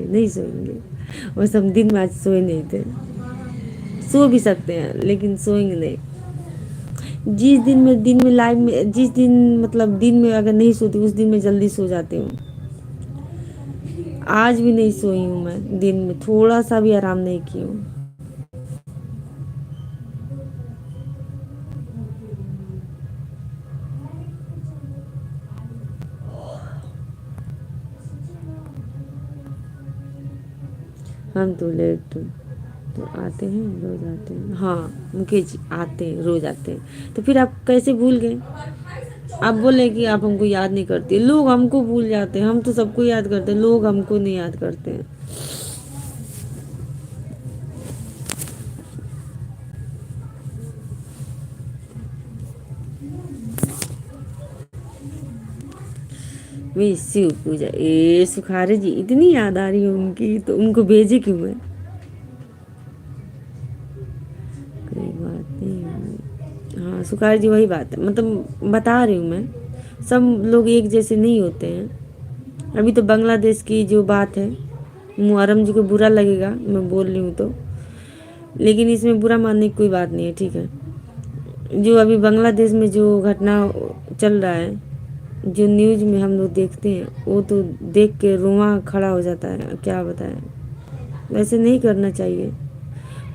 नहीं सोएंगे। बस हम दिन में आज सोए नहीं थे। सो भी सकते हैं लेकिन सोएंगे नहीं। दिन में लाइफ में जिस दिन मतलब दिन में अगर नहीं सोती उस दिन में जल्दी सो जाती हूँ। आज भी नहीं सोई हूँ मैं, दिन में थोड़ा सा भी आराम नहीं की हूँ। हम तो लेट तो आते हैं, रोज आते हैं। हाँ मुकेश जी आते हैं, रोज आते हैं। तो फिर आप कैसे भूल गए? आप बोले कि आप हमको याद नहीं करती। लोग हमको भूल जाते हैं, हम तो सबको याद करते हैं, लोग हमको नहीं याद करते हैं। वे शिव पूजा, ए सुखारे जी इतनी याद आ रही है उनकी, तो उनको भेजे क्यों मैं? कोई बात नहीं। हाँ सुखारे जी वही बात है, मतलब बता रही हूँ मैं, सब लोग एक जैसे नहीं होते हैं। अभी तो बांग्लादेश की जो बात है, मुहर्रम जी को बुरा लगेगा मैं बोल रही हूँ तो, लेकिन इसमें बुरा मानने की कोई बात नहीं है, ठीक है। जो अभी बांग्लादेश में जो घटना चल रहा है, जो न्यूज़ में हम लोग देखते हैं, वो तो देख के रोंवा खड़ा हो जाता है, क्या बताएं। वैसे नहीं करना चाहिए।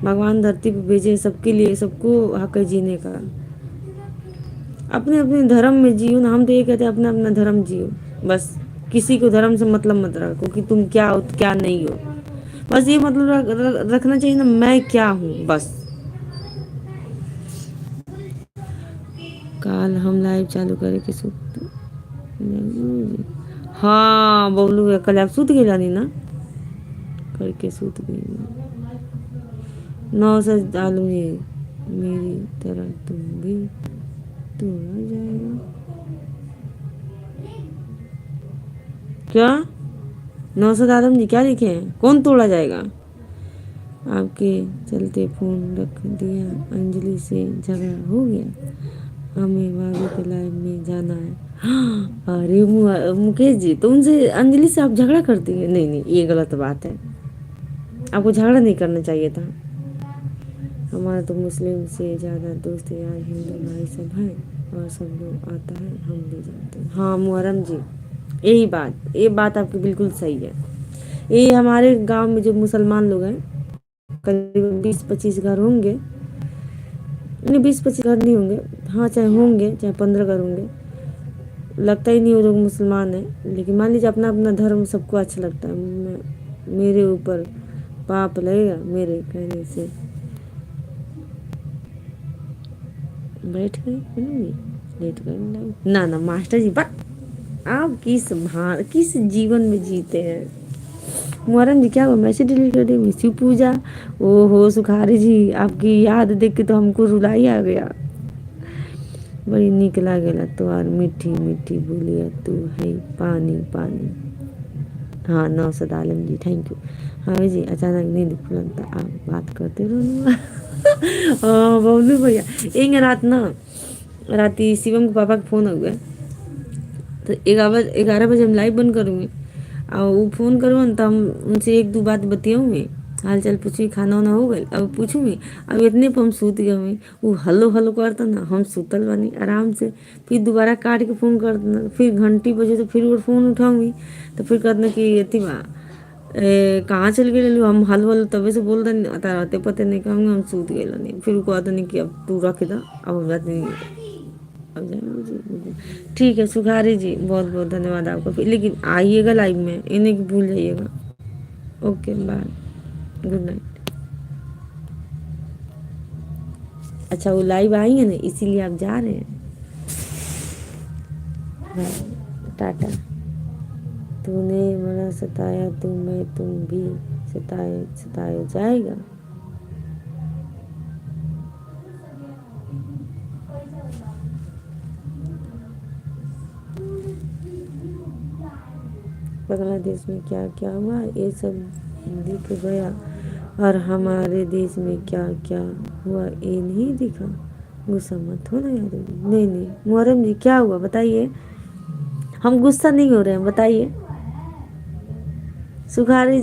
भगवान धरती पे भेजे सबके लिए, सबको हक है जीने का। अपने अपने धर्म में जियो ना, हम तो ये कहते हैं अपना अपना धर्म जियो बस। किसी को धर्म से मतलब मत रखो कि तुम क्या हो क्या नहीं हो। बस ये मतलब रखना चाहिए ना, मैं क्या हूँ बस। काल हम लाइव चालू करे के सुत। हाँ बबलू है, कल आप सुत गए नहीं ना, करके सुत गई। 9 से डालूंगी मेरी तरह तुम भी तोड़ा जाएगा। क्या 900 आलम जी क्या लिखे हैं? कौन तोड़ा जाएगा? आपके चलते फोन रख दिया, अंजलि से झगड़ा हो गया, हमें भाभी के लाइव में जाना है। अरे मुकेश जी, तो उनसे अंजलि से आप झगड़ा करती हैं? नहीं नहीं ये गलत बात है, आपको झगड़ा नहीं करना चाहिए था। हमारा तो मुस्लिम से ज़्यादा दोस्त यार हिंदू भाई सब हैं, और सब लोग आता है हम भी जाते हैं। हाँ मुहर्रम जी, यही बात, ये बात आपकी बिल्कुल सही है। ये हमारे गांव में जो मुसलमान लोग हैं, करीब 20-25 घर होंगे। नहीं 20-25 घर नहीं होंगे, हाँ चाहे होंगे चाहे 15 घर होंगे, लगता ही नहीं वो लोग मुसलमान है। लेकिन मान लीजिए अपना अपना धर्म सबको अच्छा लगता है। मेरे ऊपर पाप लगेगा मेरे कहने से। बैठ गए लेट गए ना ना मास्टर जी बक। आप किस जीवन में जीते हैं? मुहर्रम जी क्या हुआ, मैसेज डिलीट कर दी? शिव पूजा, ओहो सुखारी जी आपकी याद देख के तो हमको रुलाई आ गया। बड़ी निक लागेला तोहार मीठी मीठी बोलिया, तू है पानी पानी। हाँ 900 आलम जी थैंक यू। हाँ जी अचानक नींद खुलम तो आप बात करते रहो। हाँ बबलू भैया, एक रात ना, राती शिवम के पापा का फ़ोन हो गया, तो 11 बजे हम लाइव बंद करूँगी और वो फ़ोन करूँ तो हम उनसे एक दो बात बतियाऊँगी, हाल चाल पूछी, खाना वाना हो गई, अब पूछूँगी। अब इतने पर हम सूत गए हुए, वो हलो हलो करता ना, हम सूतल बानी आराम से। फिर दोबारा काट के फ़ोन कर देना, फिर घंटी बजे तो फिर वो फ़ोन उठाऊँगी, तो फिर कहना कि अति बा कहाँ चल गए, हम हल हल तबे से बोल दें रहते पते नहीं कहूँगे हम सूत गए नहीं। फिर वो कहता नहीं कि अब तू रख दा, अब हम बात नहीं। अब जाएंगे ठीक है सुखारी जी, बहुत बहुत धन्यवाद आपका। फिर लेकिन आइएगा लाइव में, इन्हें की भूल जाइएगा। Okay bye, good night. अच्छा वो लाइव आई है ना इसीलिए आप जा रहे हैं। बाय टाटा। तूने मेरा सताया तो मैं तुम भी सताया जाएगा। बांग्लादेश में क्या क्या हुआ ये सब दिख गया, और हमारे देश में क्या क्या हुआ ये नहीं दिखा। गुस्सा मत हो ना यार। नहीं नहीं मुहर्रम जी क्या हुआ बताइए, हम गुस्सा नहीं हो रहे हैं बताइए। सुखारी